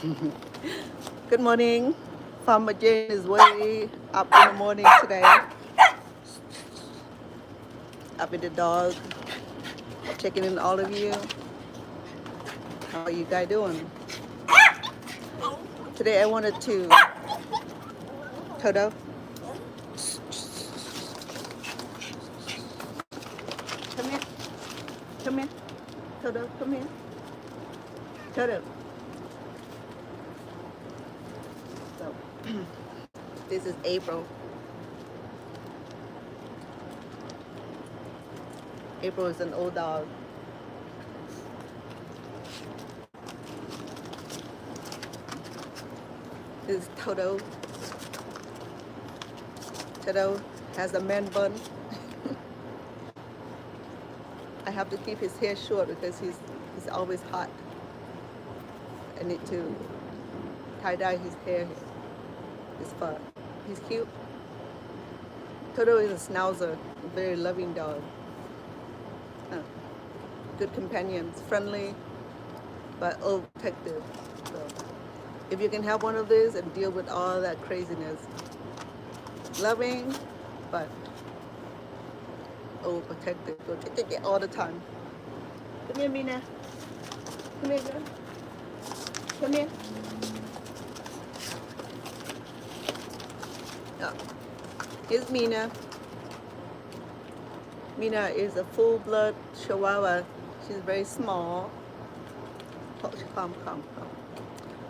Good morning. Farmer Jane is way up in the morning today. Up with the dog, checking in all of you. How are you guys doing? Today I wanted to Toto. Come here. Come here. Toto, come here. Toto. So this is April. April is an old dog. This is Toto. Toto has a man bun. I have to keep his hair short because he's always hot. I need to tie-dye his hair, his fur. He's cute. Toto is a schnauzer, a very loving dog. Good companions, friendly, but overprotective. So if you can have one of these and deal with all that craziness, loving, but overprotective. Go take it all the time. Come here, Mina. Come here, girl. Come here. Oh. Here's Mina. Mina is a full-blood Chihuahua. She's very small. Oh, come.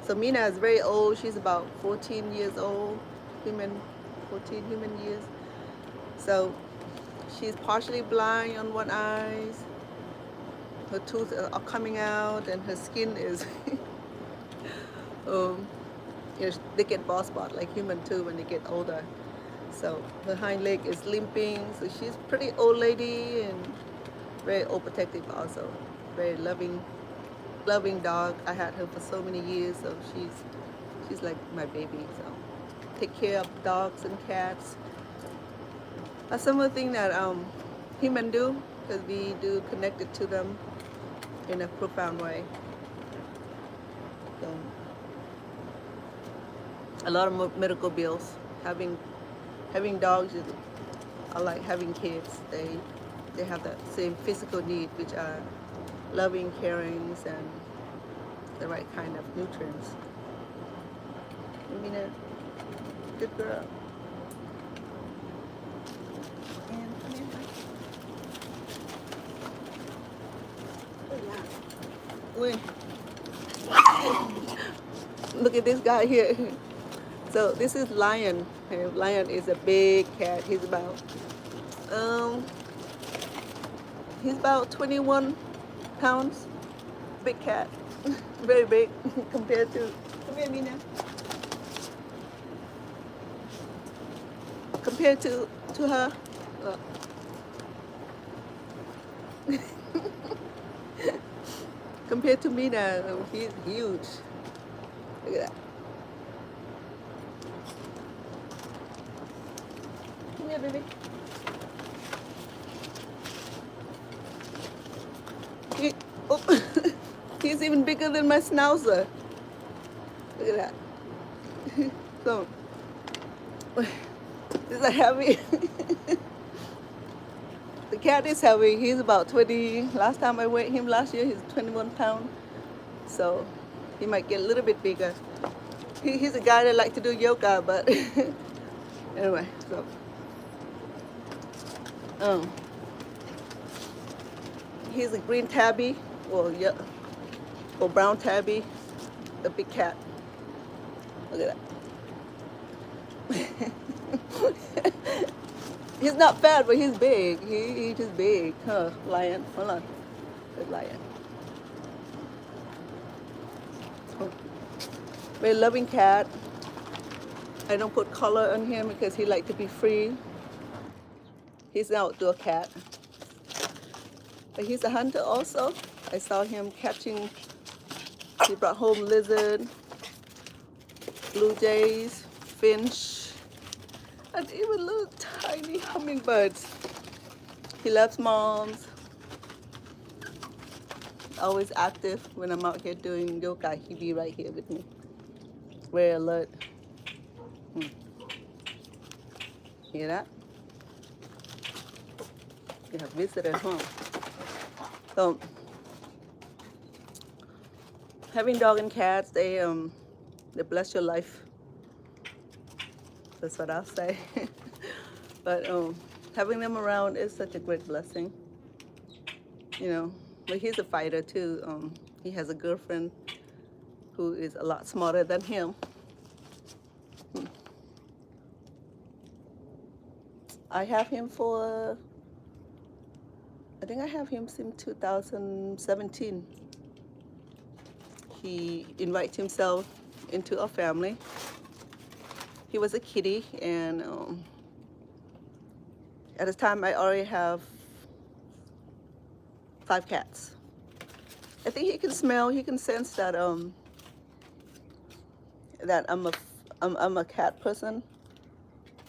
So Mina is very old. She's about 14 years old. 14 human years. So she's partially blind on one eye. Her teeth are coming out, and her skin is, they get bald spot like human too when they get older. So her hind leg is limping. So she's pretty old lady and very overprotective also. Very loving dog. I had her for so many years, so she's like my baby. So take care of dogs and cats. That's some of the things that humans do, because we do connected to them in a profound way. So a lot of medical bills. Having dogs are like having kids. They have that same physical need, which are loving, caring, and the right kind of nutrients. Mina, good girl. And come here. Look at this guy here. So this is Lion. Lion is a big cat. He's about 21 pounds. Big cat. Very big compared to, come here, Mina. Compared to her. Compared to Mina, he's huge. Look at that. Come here, baby. He's even bigger than my schnauzer. Look at that. So, these are heavy. The cat is heavy. He's about 20. Last time I weighed him last year, he's 21 pounds. So he might get a little bit bigger. He's a guy that likes to do yoga, but anyway, so. He's a green tabby, or brown tabby, the big cat. Look at that. He's not fat, but he's big. He's just big. Huh, Lion. Hold on. Good Lion. Oh. Very loving cat. I don't put collar on him because he likes to be free. He's an outdoor cat. But he's a hunter also. I saw him catching, he brought home lizard, blue jays, finch, and even little tiny hummingbirds. He loves moms. Always active when I'm out here doing yoga. He be right here with me. very alert. Hear that? You have visitors, huh? So having dog and cats, they bless your life. That's what I'll say. But having them around is such a great blessing. You know, but he's a fighter too. He has a girlfriend who is a lot smarter than him. I have him for, I think I have him since 2017. He invites himself into our family. He was a kitty, and at the time I already have 5 cats. I think he can smell, he can sense that that I'm a cat person,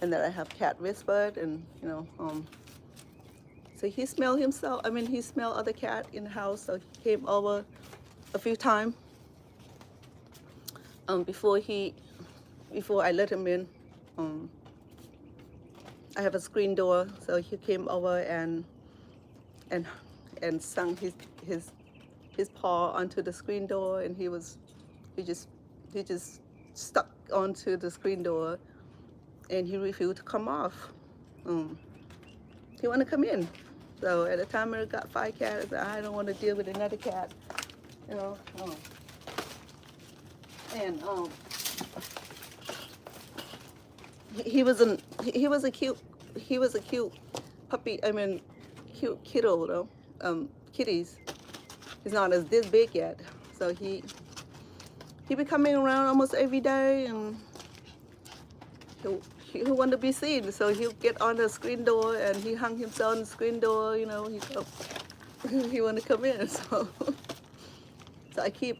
and that I have cat whispered, and you know, so he smelled himself. I mean, he smelled other cat in the house, so he came over a few times before I let him in. I have a screen door, so he came over and sunk his paw onto the screen door, and he just stuck onto the screen door, and he refused to come off. He wanted to come in. So at the time I got 5 cats, I said, I don't want to deal with another cat, you know. And he was a cute puppy. I mean, cute kiddo though. Kitties. He's not as this big yet, so he be coming around almost every day, and he wanted to be seen, so he'll get on the screen door, and he hung himself on the screen door. You know, he want to come in. So I kept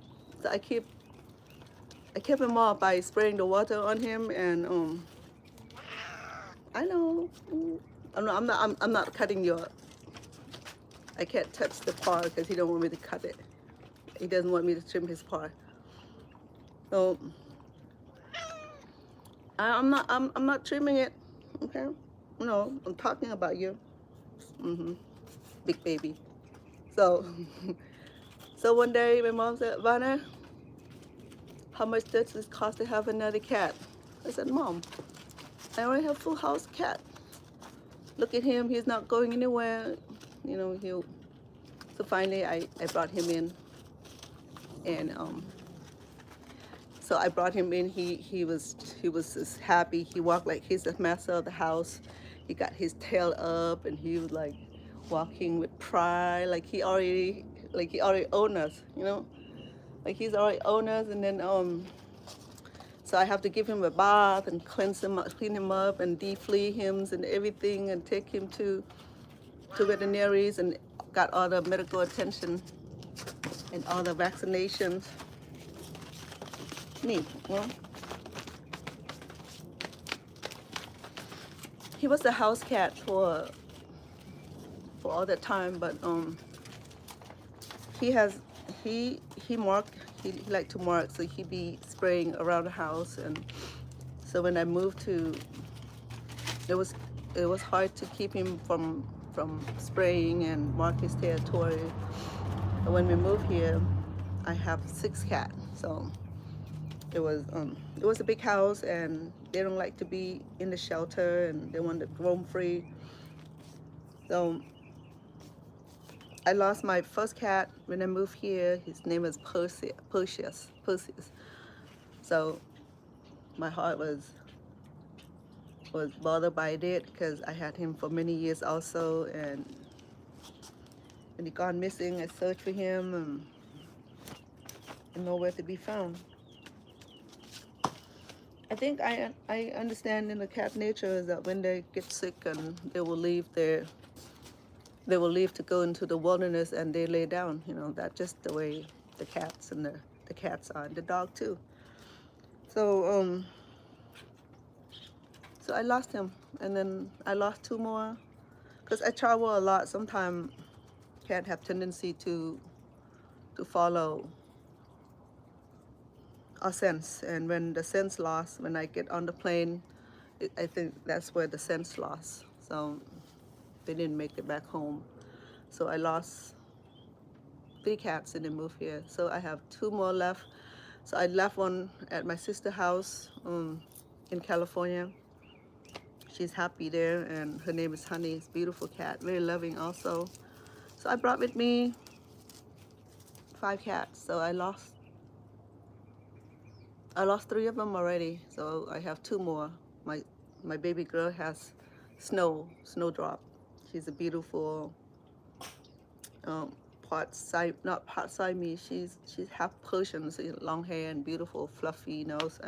him off by spraying the water on him, and I know I'm not cutting your. I can't touch the paw because he don't want me to cut it. He doesn't want me to trim his paw. So I'm not trimming it. Okay, no, I'm talking about you, big baby. So so one day my mom said, Vanna, how much does it cost to have another cat? I said, Mom, I already have full house cat. Look at him, he's not going anywhere. You know, so finally I brought him in, and so I brought him in. He was just happy. He walked like he's the master of the house. He got his tail up, and he was like walking with pride, like he already owned us, you know, like he's already owned us. And then so I have to give him a bath and clean him up, and deflea him and everything, and take him to veterinaries, and got all the medical attention and all the vaccinations. Me, you know? He was a house cat for all that time, but he liked to mark, so he'd be spraying around the house. And so when I moved to, it was hard to keep him from spraying and mark his territory. But when we moved here, I have 6 cats, so it was a big house, and they don't like to be in the shelter, and they want to roam free. So I lost my first cat when I moved here. His name is Perseus. So my heart was bothered by it, because I had him for many years also, and when he gone missing, I searched for him, and nowhere to be found. I think I understand in the cat nature is that when they get sick, and they will leave to go into the wilderness, and they lay down. You know, that's just the way the cats and the cats are, and the dog too. So so I lost him, and then I lost 2 more, because I travel a lot. Sometimes cats have tendency to follow a sense. And when the sense lost, when I get on the plane, I think that's where the sense lost. So they didn't make it back home. So I lost 3 cats in the move here. So I have 2 more left. So I left one at my sister's house in California. She's happy there, and her name is Honey. It's a beautiful cat, very loving also. So I brought with me 5 cats. So I lost 3 of them already. So I have 2 more. My baby girl has Snowdrop. She's a beautiful not part Siamese. She's half Persian, so long hair and beautiful fluffy nose.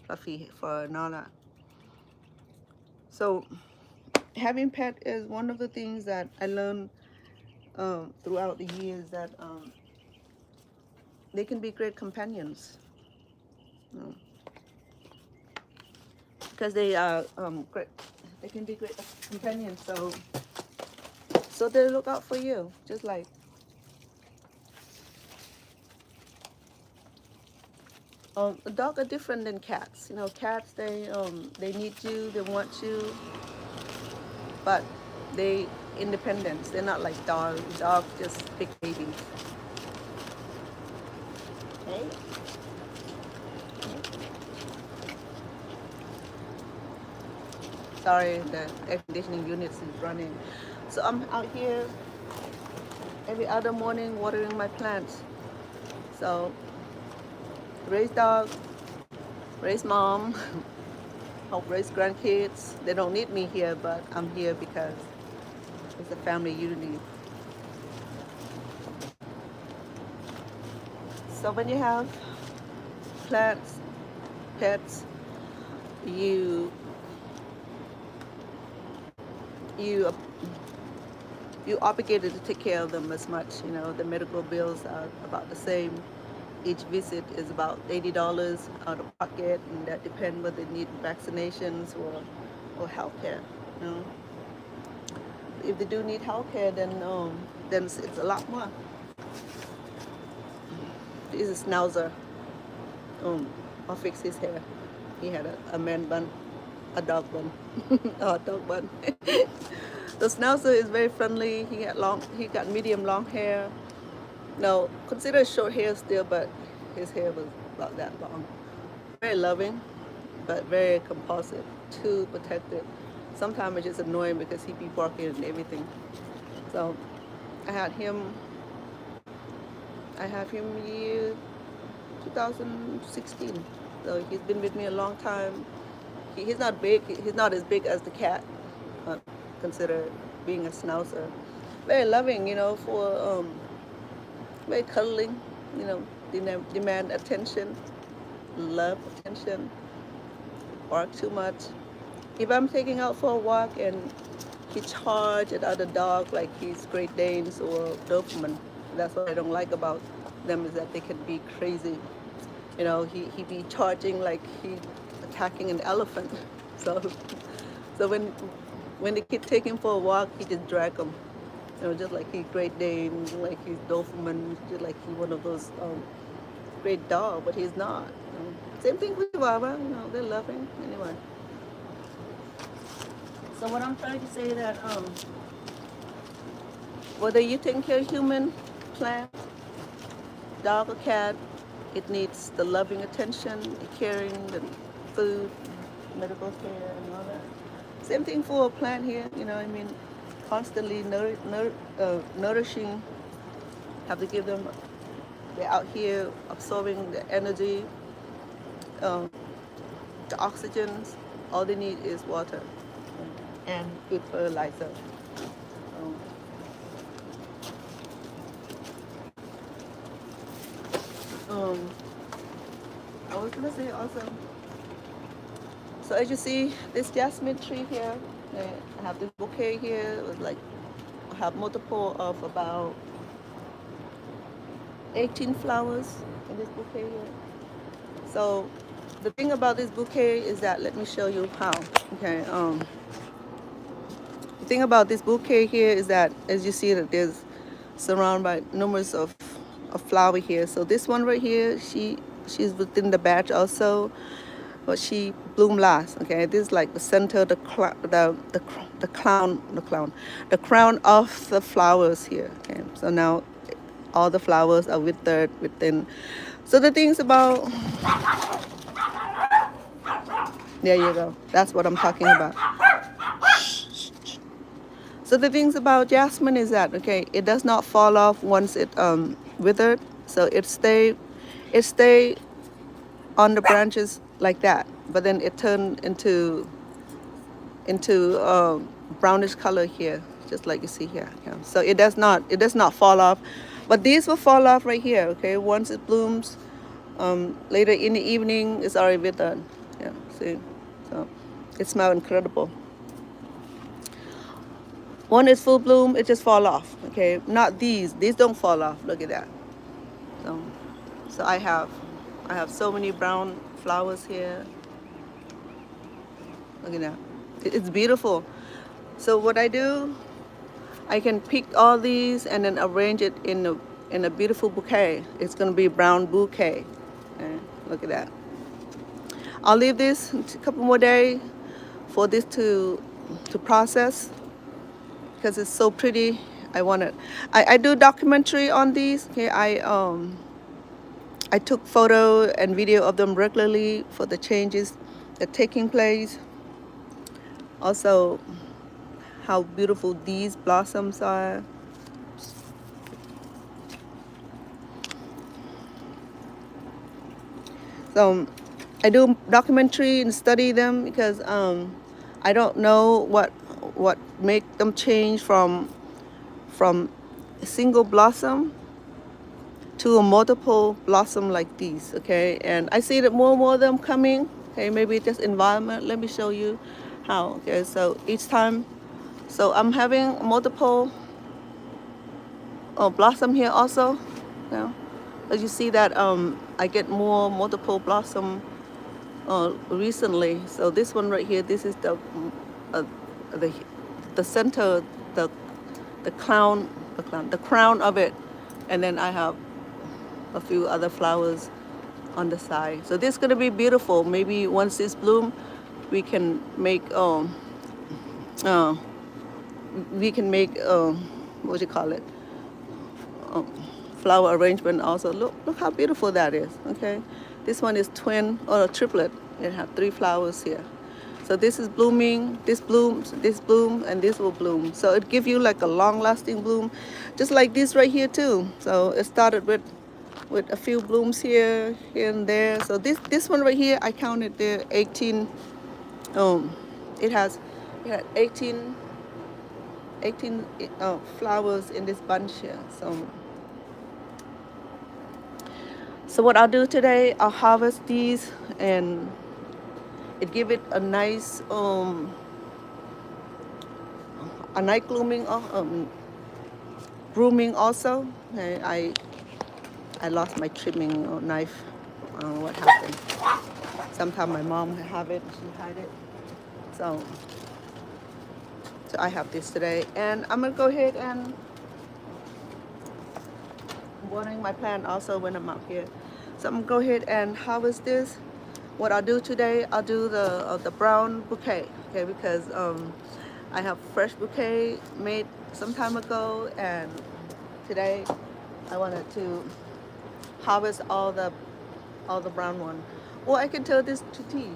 Fluffy fur and all that. So having pet is one of the things that I learned throughout the years, that they can be great companions, because they are great. They can be great companions. So they look out for you, just like a dog are different than cats. Cats, they need you, they want you, but they independent. They're not like dogs. Dogs just pick babies. Okay. Sorry, the air conditioning unit is running. So I'm out here every other morning watering my plants. So raise dog, raise mom, help raise grandkids. They don't need me here, but I'm here because it's a family unity. So when you have plants, pets, you you you obligated to take care of them as much. The medical bills are about the same. Each visit is about $80 out of pocket, and that depends whether they need vaccinations or health care. If they do need health care, then it's a lot more. This is Schnauzer. I'll fix his hair. He had a man bun, a dog bun, a dog bun. The Schnauzer is very friendly. He got medium long hair. No, consider short hair still, but his hair was about that long. Very loving, but very compulsive, too protective. Sometimes it's just annoying because he be barking and everything. So I had him year 2016. So he's been with me a long time. He's not big. He's not as big as the cat. Consider being a Schnauzer. Very loving, for very cuddling, demand attention, love attention, bark too much. If I'm taking out for a walk and he charge at other dog like he's Great Danes or Doberman, that's what I don't like about them, is that they can be crazy. He be charging like he attacking an elephant. So when the kid take him for a walk, he just drag him. Just like he's Great Dane, like he's Doberman, just like he's one of those great dogs, but he's not. Same thing with Chihuahua, they're loving anyway. So what I'm trying to say that whether you take care of human, plant, dog or cat, it needs the loving attention, the caring, the food, medical care, and all that. Same thing for a plant here, constantly nourishing. Have to give them. They're out here absorbing the energy, the oxygen. All they need is water and good fertilizer. I was gonna say also. So as you see, this jasmine tree here, I have this bouquet here. I have multiple of about 18 flowers in this bouquet here. So the thing about this bouquet is that, let me show you how. Okay. The thing about this bouquet here is that, as you see, that there's surrounded by numerous of flower here. So this one right here, she she's within the batch also, but she bloomed last. Okay, this is like the center, the crown of the flowers here. Okay, so now all the flowers are withered within. So the things about, there you go. That's what I'm talking about. So the things about jasmine is that, okay, it does not fall off once it withered. So it stay on the branches like that, but then it turned into brownish color here, just like you see here. Yeah. So it does not fall off, but these will fall off right here. Okay, once it blooms, later in the evening, it's already withered. Yeah, see, so it smells incredible. When it's full bloom, it just fall off. Okay, not these. These don't fall off. Look at that. So I have so many brown flowers here. Look at that. It's beautiful. So what I do, I can pick all these and then arrange it in a beautiful bouquet. It's gonna be a brown bouquet. Okay, look at that. I'll leave this a couple more days for this to process because it's so pretty. I want it. I do documentary on these. Okay, I took photo and video of them regularly for the changes that taking place. Also, how beautiful these blossoms are. So I do documentary and study them because I don't know what make them change from a single blossom to a multiple blossom like these. Okay, and I see that more and more of them coming. Okay, maybe it's just environment. Let me show you how. Okay, so each time, so I'm having multiple blossom here also. Now, as you see that I get more multiple blossom recently. So this one right here, this is uh, the center, the crown of it, and then I have a few other flowers on the side. So this is gonna be beautiful. Maybe once this bloom, we can make uh, what do you call it? Flower arrangement also. Look how beautiful that is. Okay, this one is twin or a triplet. It have 3 flowers here. So this is blooming, this blooms, this bloom, and this will bloom. So it gives you like a long-lasting bloom, just like this right here too. So it started with a few blooms here and there. So this one right here, I counted there 18. It had 18 flowers in this bunch here. So what I'll do today, I'll harvest these and it give it a nice grooming also. I lost my trimming knife. I don't know what happened. Sometimes my mom have it, she hide it. So I have this today, and I'm gonna go ahead and watering my plant also when I'm out here. So I'm gonna go ahead and harvest this. What I'll do today, I'll do the brown bouquet, okay? Because I have fresh bouquet made some time ago, and today I wanted to harvest all the brown one. Or I can tell this to tea.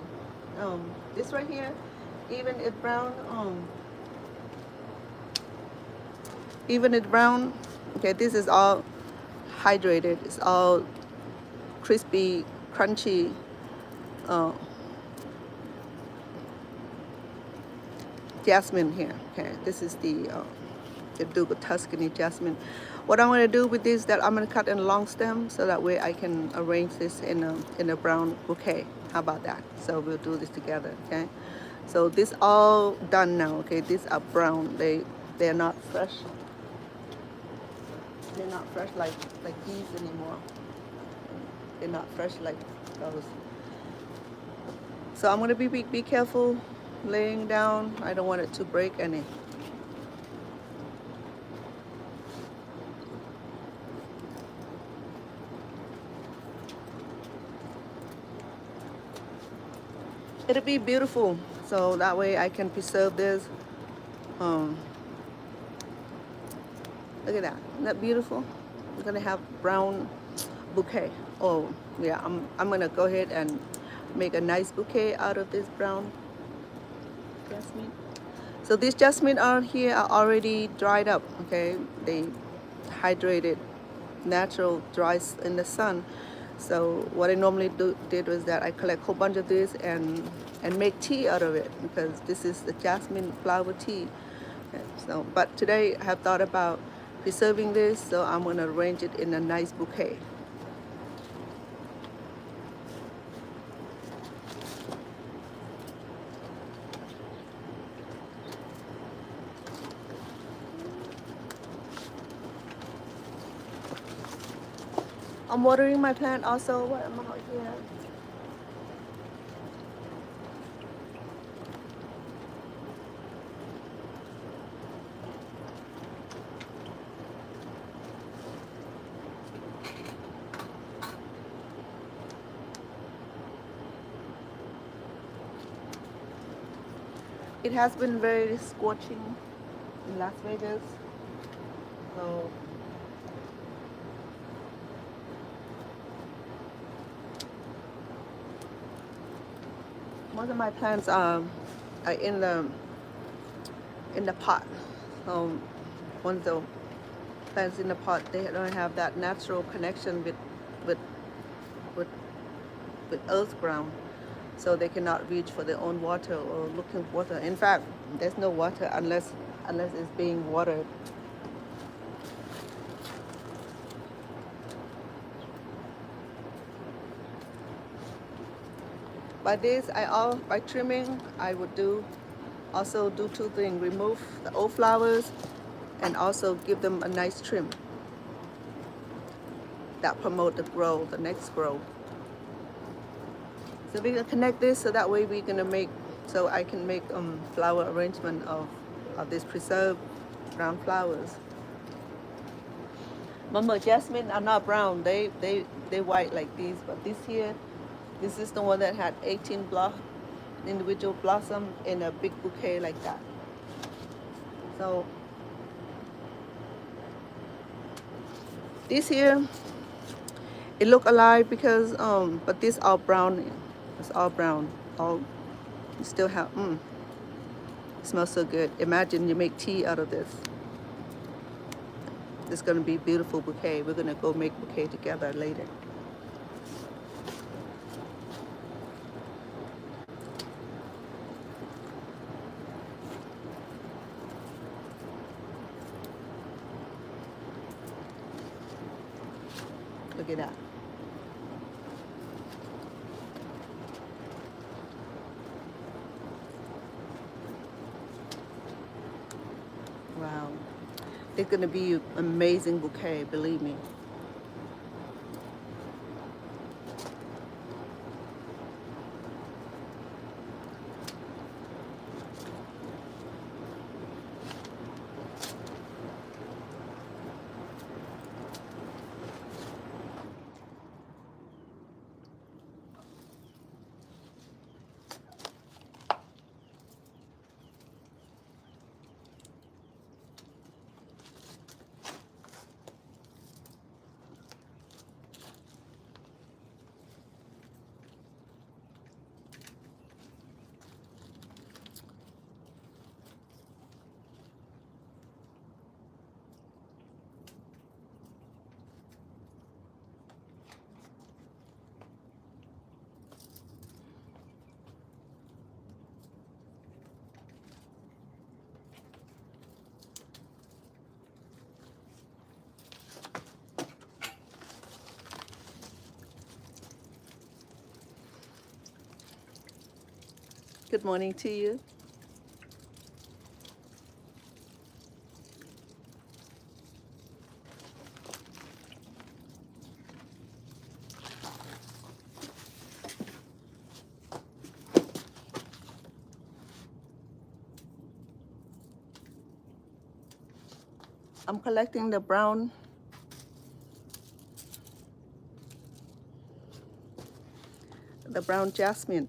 This right here, even it's brown. Even it's brown. Okay, this is all hydrated. It's all crispy, crunchy. Jasmine here. Okay, this is the Dugal Tuscany jasmine. What I'm going to do with this, that I'm going to cut in a long stem so that way I can arrange this in a brown bouquet. How about that? So we'll do this together. Okay. So this all done now. Okay, these are brown. They're not fresh. They're not fresh like these anymore. They're not fresh like those. So I'm going to be careful laying down. I don't want it to break any. It'll be beautiful. So that way I can preserve this. Um, Look at that. Isn't that beautiful? We're gonna have brown bouquet. Oh yeah, I'm gonna go ahead and make a nice bouquet out of this brown jasmine. So these jasmine are here are already dried up. Okay, they hydrated, natural, dries in the sun. So what I normally did was that I collect a whole bunch of this and make tea out of it because this is the jasmine flower tea. So, but today I have thought about preserving this, so I'm going to arrange it in a nice bouquet. I'm watering my plant also. What am I here? It has been very scorching in Las Vegas, so most of my plants are in the pot. Once the plants in the pot, they don't have that natural connection with with with earth ground, so they cannot reach for their own water or looking for water. In fact, there's no water unless it's being watered. By trimming, I would also do two things: remove the old flowers and also give them a nice trim that promote the next growth. So we're gonna connect this so that way so I can make flower arrangement of this preserved brown flowers. Remember, jasmine are not brown; they white like these. But this is the one that had 18 individual blossom in a big bouquet like that. So this here, it look alive because but this all brown. It's all brown. All you still have. It smells so good. Imagine you make tea out of this. It's gonna be a beautiful bouquet. We're gonna go make bouquet together later. Look at that. Wow. It's gonna be an amazing bouquet, believe me. Good morning to you. I'm collecting the brown jasmine.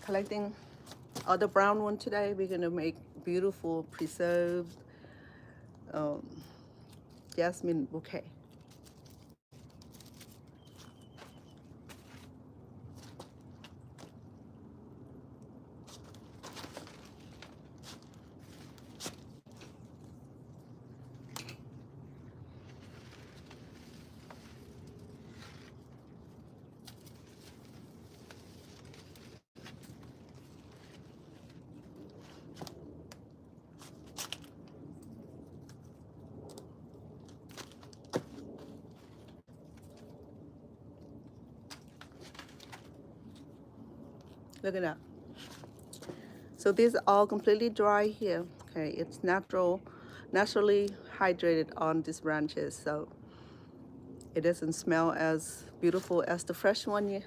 collecting other brown one today. We're gonna make beautiful preserved um, jasmine bouquet. Look at that. So these are all completely dry here. Okay, it's naturally hydrated on these branches, so it doesn't smell as beautiful as the fresh one. Yeah.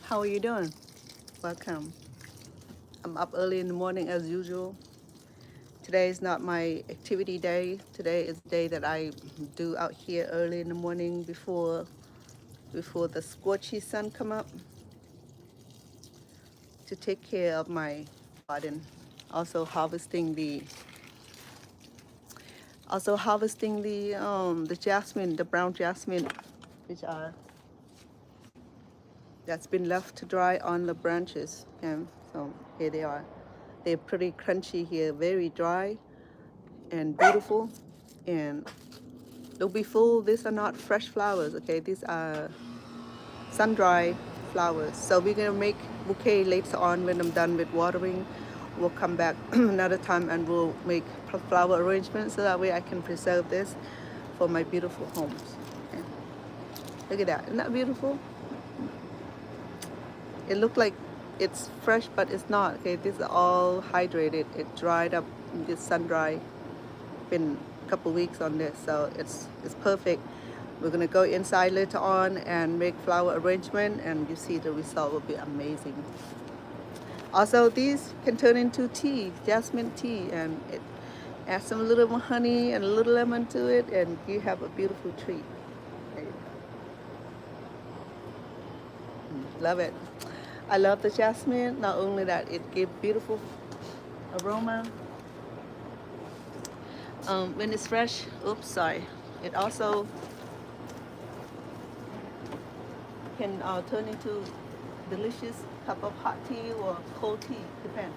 How are you doing? Welcome. I'm up early in the morning as usual. Today is not my activity day. Today is the day that I do out here early in the morning before the scorchy sun come up to take care of my garden. Also harvesting the jasmine, the brown jasmine, which are that's been left to dry on the branches. Okay, so here they are. They're pretty crunchy here, very dry and beautiful. And don't be fooled, these are not fresh flowers, okay? These are sun-dried flowers. So we're gonna make bouquet later on when I'm done with watering. We'll come back another time and we'll make flower arrangements so that way I can preserve this for my beautiful homes. Okay. Look at that, isn't that beautiful? It looked like it's fresh, but it's not. Okay, these are all hydrated. It dried up, this sun dry. Been a couple weeks on this, so it's perfect. We're gonna go inside later on and make flower arrangement, and you see the result will be amazing. Also, these can turn into tea, jasmine tea, and it add some little more honey and a little lemon to it, and you have a beautiful treat. There you go. Love it. I love the jasmine. Not only that, it gives beautiful aroma. When it's fresh, oops, sorry. It also can turn into delicious cup of hot tea or cold tea, depends.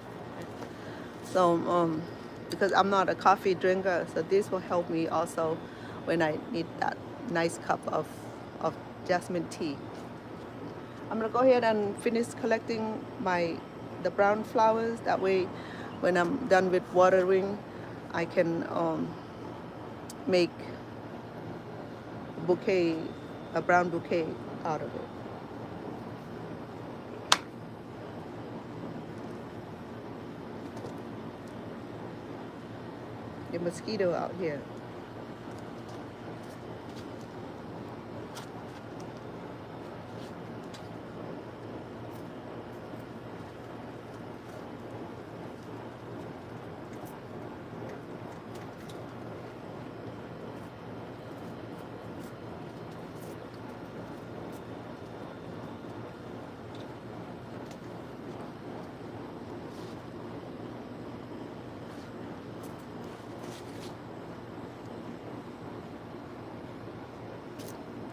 So because I'm not a coffee drinker, so this will help me also when I need that nice cup of jasmine tea. I'm gonna go ahead and finish collecting the brown flowers. That way, when I'm done with watering, I can make a brown bouquet out of it. The mosquito out here.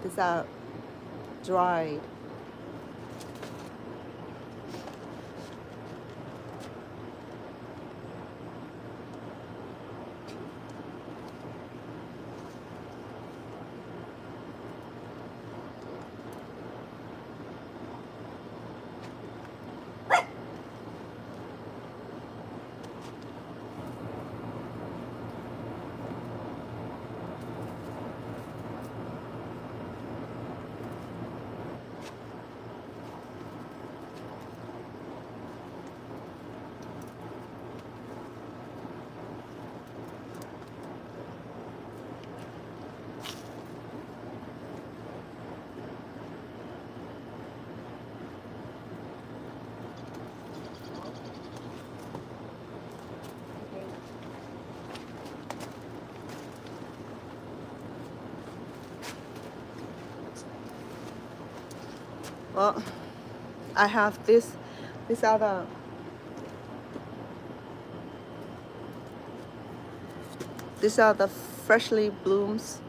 These are dried. Well, I have this. These are the freshly blooms,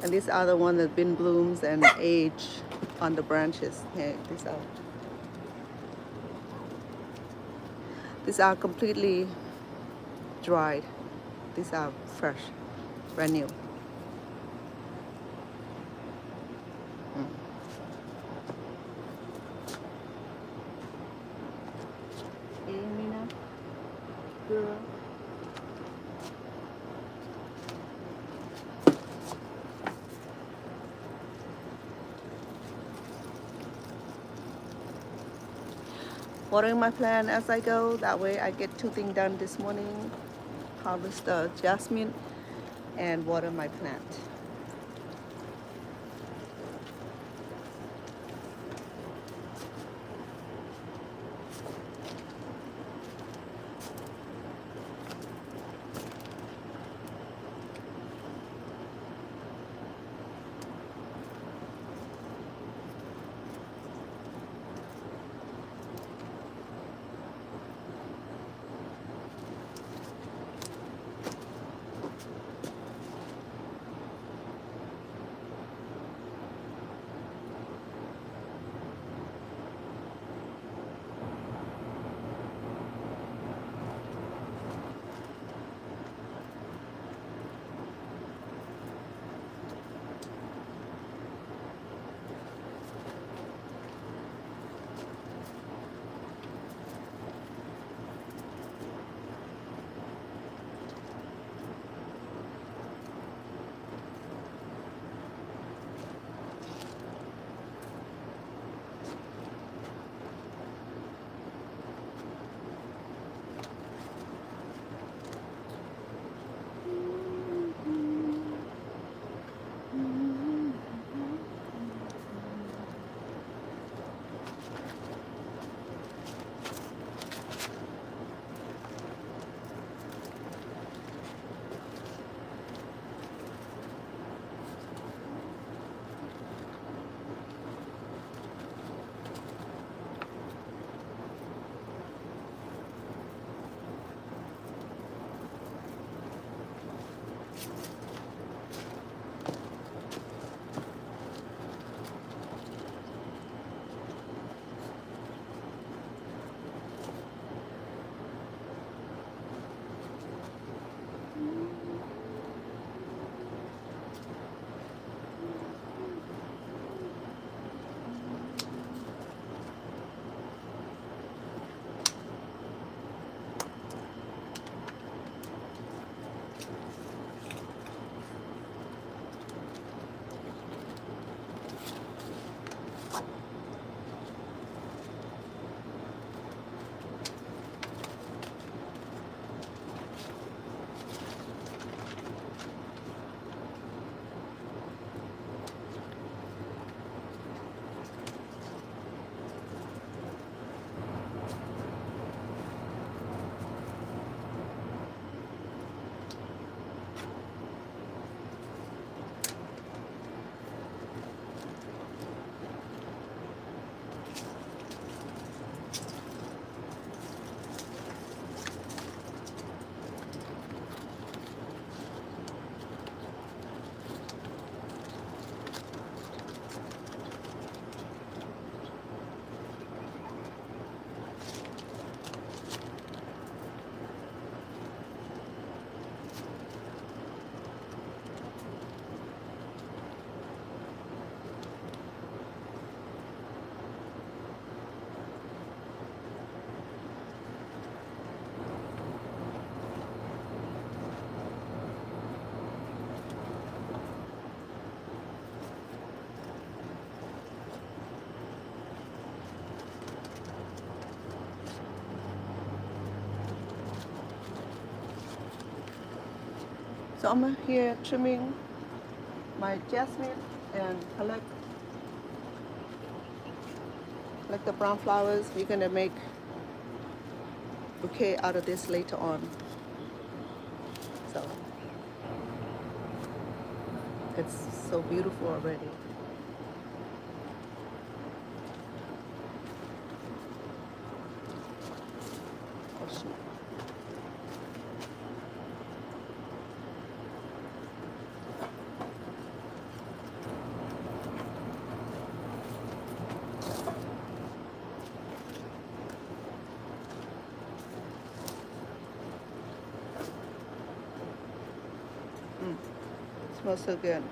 and these are the one that been blooms and age on the branches. Yeah, these are completely dried. These are fresh, brand new. Hey, Mina, girl. Watering my plant as I go. That way I get 2 things done this morning. Harvest the jasmine and water my plant. So I'm here trimming my jasmine and collect the brown flowers. We're gonna make bouquet out of this later on. So it's so beautiful already. combination. Smells so good.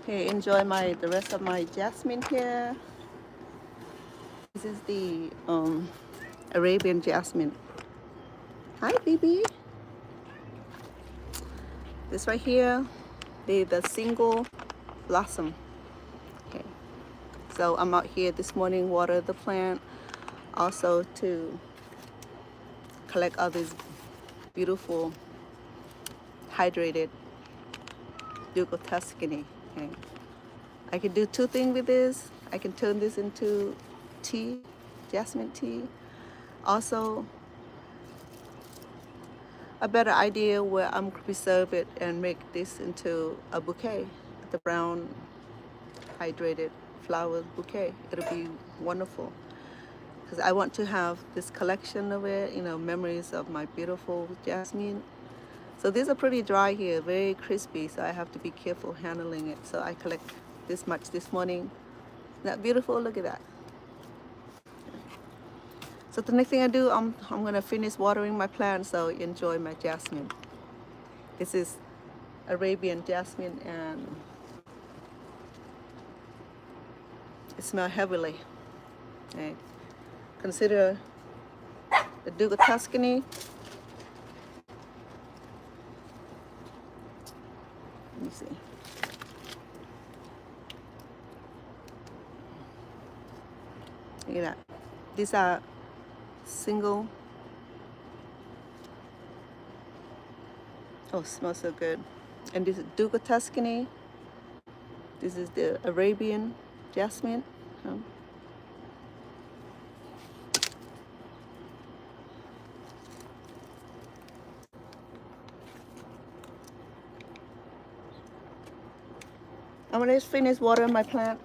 Okay, enjoy the rest of my jasmine here. This is the Arabian jasmine. Hi, baby. This right here, the single blossom. Okay, so I'm out here this morning, water the plant, also to collect all these beautiful hydrated Duke of Tuscany. Okay, I can do two things with this. I can turn this into tea, jasmine tea. Also, a better idea where I'm gonna preserve it and make this into a bouquet, the brown hydrated flower bouquet. It'll be wonderful because I want to have this collection of it, you know, memories of my beautiful jasmine. So these are pretty dry here, very crispy, so I have to be careful handling it. So I collect this much this morning. Isn't that beautiful? Look at that. So the next thing I do, I'm gonna finish watering my plants, so enjoy my jasmine. This is Arabian jasmine and it smells heavily. Okay. Consider the Duke of Tuscany. Let me see. Look at that. These are single. Oh, smells so good. And this is Duke of Tuscany. This is the Arabian jasmine. I'm gonna just finish watering my plant.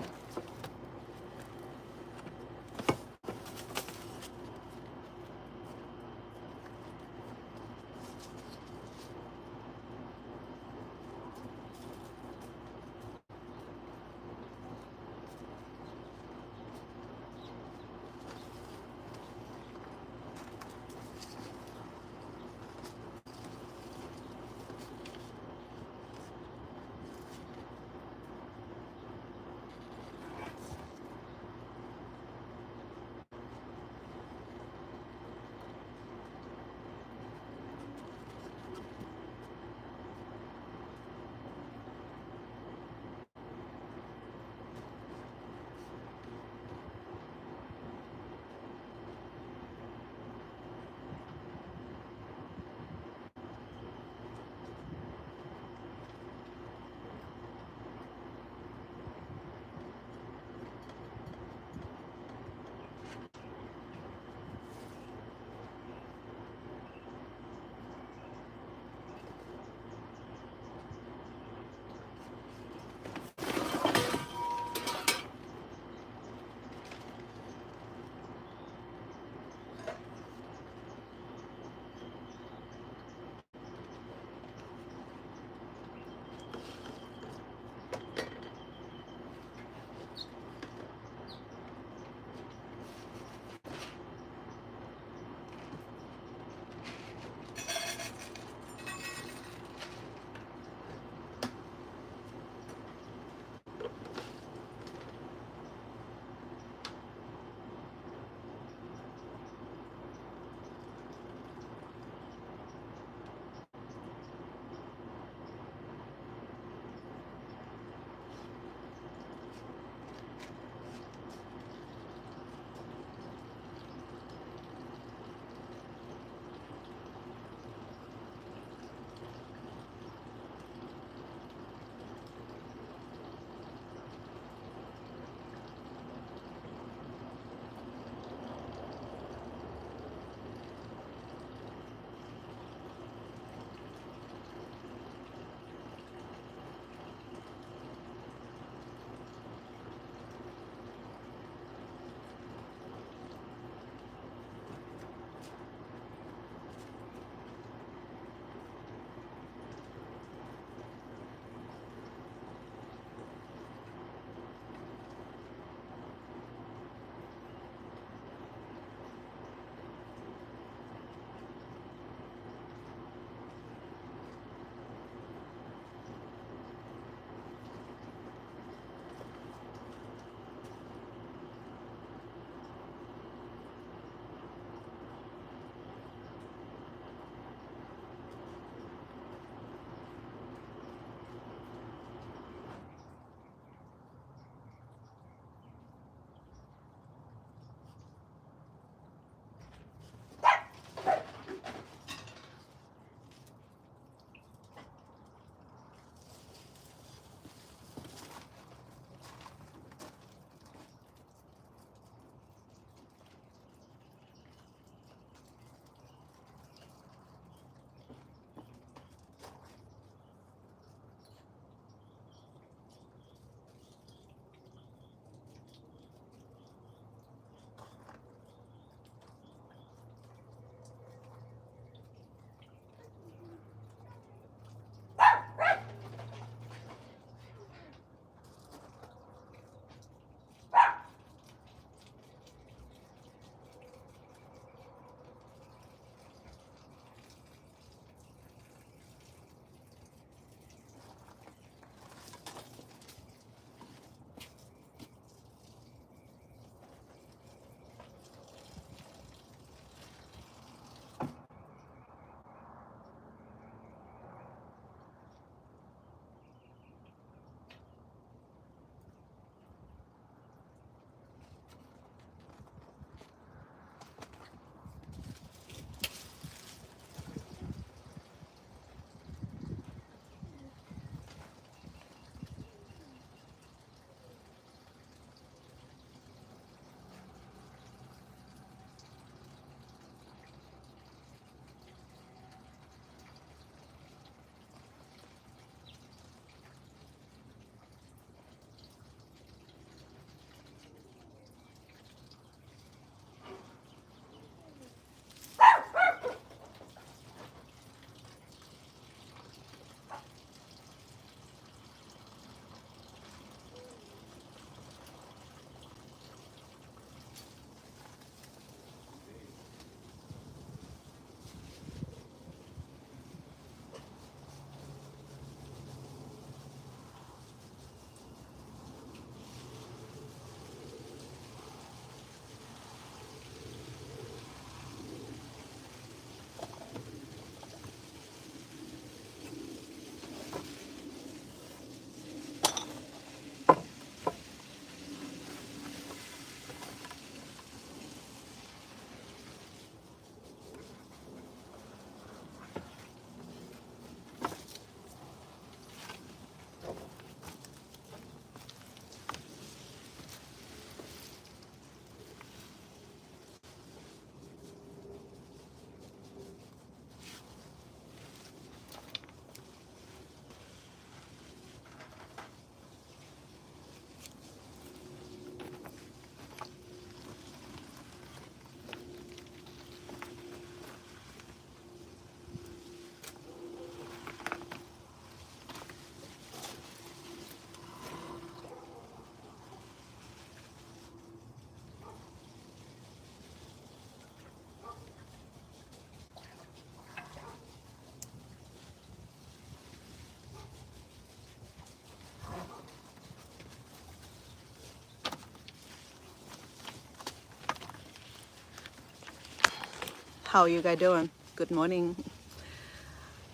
How are you guys doing? Good morning.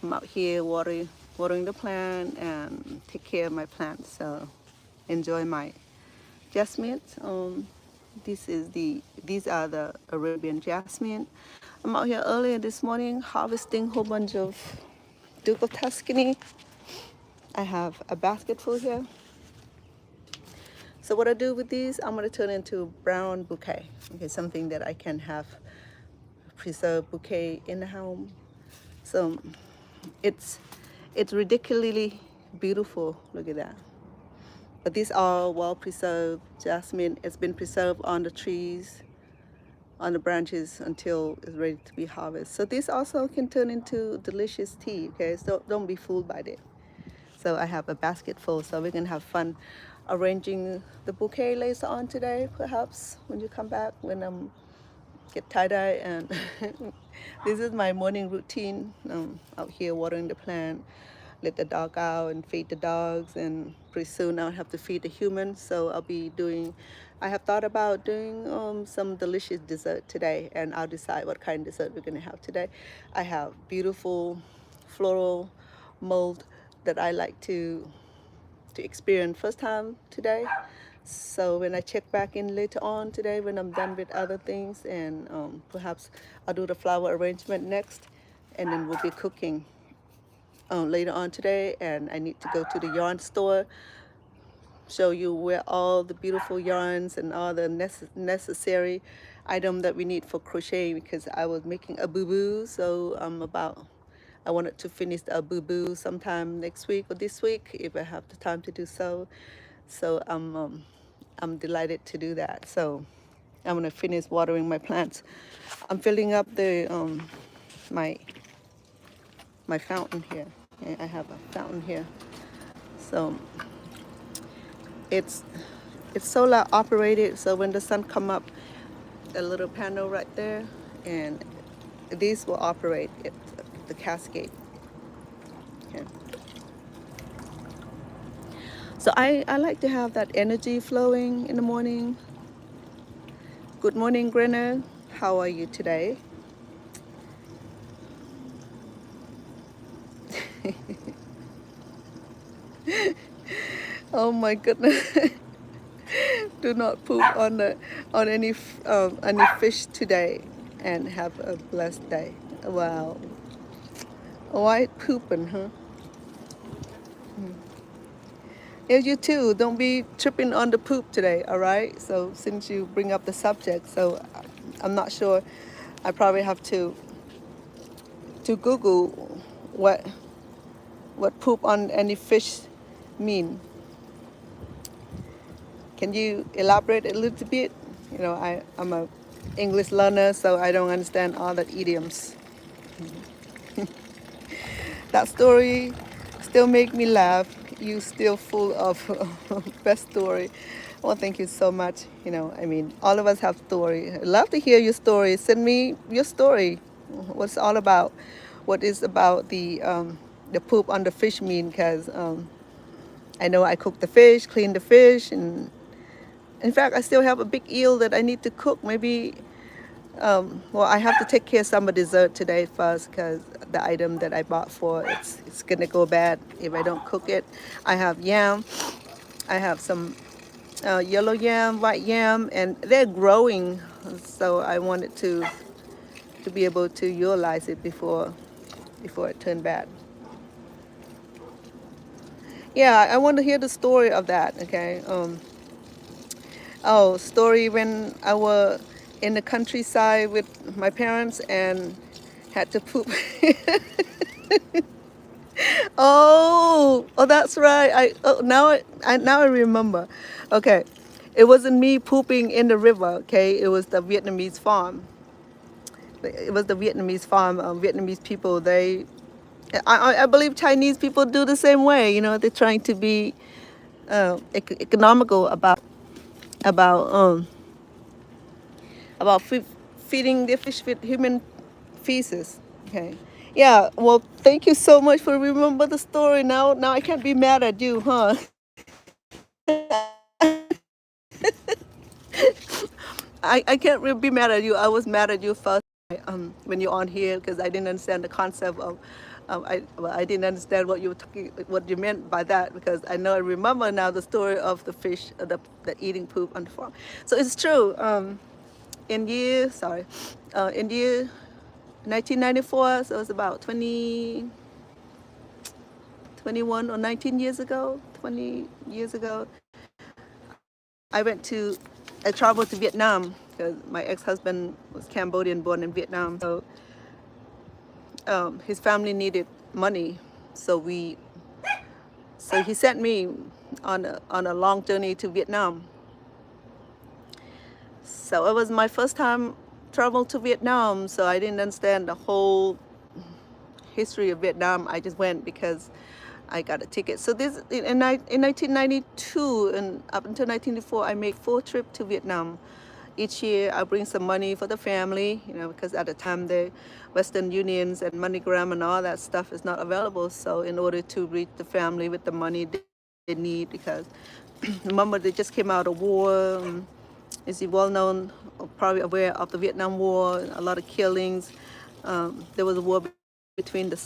I'm out here watering the plant and take care of my plants. So enjoy my jasmine. These are the Arabian jasmine. I'm out here earlier this morning harvesting a whole bunch of Duke of Tuscany. I have a basket full here. So what I do with these, I'm gonna turn into brown bouquet. Okay, something that I can have preserved bouquet in the home. So it's ridiculously beautiful. Look at that. But these are well preserved jasmine. It's been preserved on the trees, on the branches until it's ready to be harvested. So this also can turn into delicious tea. Okay, so don't be fooled by it. So I have a basket full. So we're gonna have fun arranging the bouquet later on today, perhaps when you come back, when I'm get tie-dye. And this is my morning routine. Out here watering the plant, let the dog out and feed the dogs, and pretty soon I'll have to feed the humans. So I have thought about doing some delicious dessert today, and I'll decide what kind of dessert we're gonna have today. I have beautiful floral mold that I like to experience first time today. So when I check back in later on today, when I'm done with other things, and perhaps I'll do the flower arrangement next, and then we'll be cooking later on today. And I need to go to the yarn store, show you where all the beautiful yarns and all the necessary item that we need for crochet, because I was making a boo-boo. So I wanted to finish the boo-boo sometime next week or this week if I have the time to do so. So I'm delighted to do that. So I'm gonna finish watering my plants. I'm filling up the my fountain here. I have a fountain here. So it's solar operated. So when the sun come up, a little panel right there, and these will operate the cascade. Okay. So I like to have that energy flowing in the morning. Good morning, Grenna. How are you today? Oh my goodness. Do not poop on any fish today, and have a blessed day. Wow. Why pooping, huh? Yeah, you too. Don't be tripping on the poop today, all right? So since you bring up the subject, so I'm not sure. I probably have to Google what poop on any fish mean. Can you elaborate a little bit? You know, I'm a English learner, so I don't understand all the idioms. That story still make me laugh. You still full of best story. Well, thank you so much. You know, I mean, all of us have story. I'd love to hear your story. Send me your story. What's it all about? What is about the poop on the fish mean? Because I know I cook the fish, clean the fish, and in fact, I still have a big eel that I need to cook. Maybe, well, I have to take care of some of dessert today first, because the item that I bought it's gonna go bad if I don't cook it. I have yam. I have some yellow yam, white yam, and they're growing. So I wanted to be able to utilize it before it turned bad. Yeah, I want to hear the story of that. Okay. Story when I was in the countryside with my parents and had to poop. Oh, that's right. Now I remember. Okay, it wasn't me pooping in the river. Okay, it was the Vietnamese farm. It was the Vietnamese farm. Vietnamese people. I believe Chinese people do the same way. You know, they're trying to be economical about feeding the fish with human feces. Okay. Yeah. Well, thank you so much for remember the story. Now I can't be mad at you, huh? I can't really be mad at you. I was mad at you first. when you're on here because I didn't understand the concept of I didn't understand what you were talking, what you meant by that because I remember now the story of the fish, the eating poop on the farm. So it's true. In year 1994, so it's about 21 or 19 years ago, 20 years ago, I traveled to Vietnam because my ex-husband was Cambodian, born in Vietnam. So his family needed money, so he sent me on a long journey to Vietnam. So it was my first time travel to Vietnam, so I didn't understand the whole history of Vietnam. I just went because I got a ticket. So this in 1992 and up until 1994, I made 4 trips to Vietnam. Each year, I bring some money for the family, because at the time the Western Unions and MoneyGram and all that stuff is not available. So in order to reach the family with the money they need, because remember they just came out of war. Is he well known, probably aware of the Vietnam War, a lot of killings. There was a war between the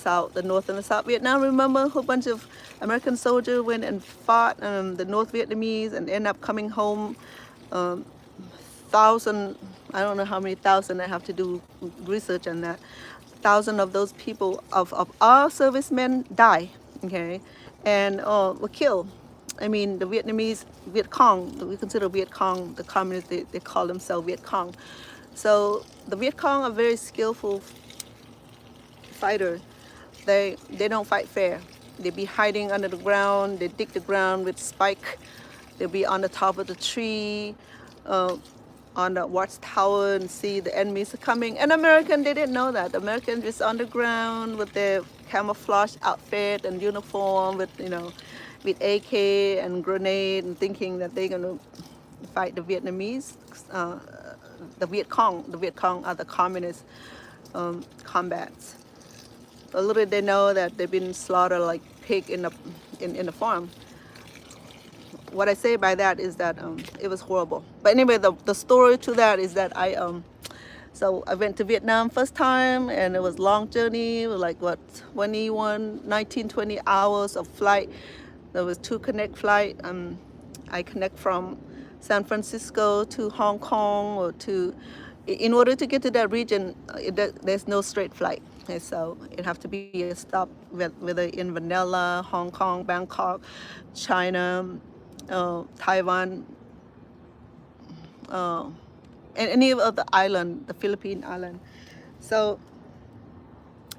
North and the South Vietnam. Remember, a whole bunch of American soldiers went and fought the North Vietnamese and ended up coming home. I don't know how many thousand, I have to do research on that. 1,000 of those people, of our servicemen, die, okay, and were killed. I mean, the Vietnamese, Viet Cong, we consider Viet Cong, the communists, they call themselves Viet Cong. So the Viet Cong are very skillful fighters. They don't fight fair. They be hiding under the ground, they dig the ground with spike, they'll be on the top of the tree, on the watchtower and see the enemies are coming. And American, they didn't know that. American just on the ground with their camouflage outfit and uniform with AK and grenade and thinking that they're going to fight the Vietnamese, the Viet Cong. The Viet Cong are the communist combats. But little did they know that they've been slaughtered like pig in the farm. What I say by that is that it was horrible. But anyway, the story to that is that so I went to Vietnam first time, and it was a long journey. It was like 20 hours of flight. There was 2 connect flight. I connect from San Francisco to Hong Kong, in order to get to that region, there's no straight flight. And so it have to be a stop whether in Manila, Hong Kong, Bangkok, China, Taiwan, and any of the island, the Philippine island. So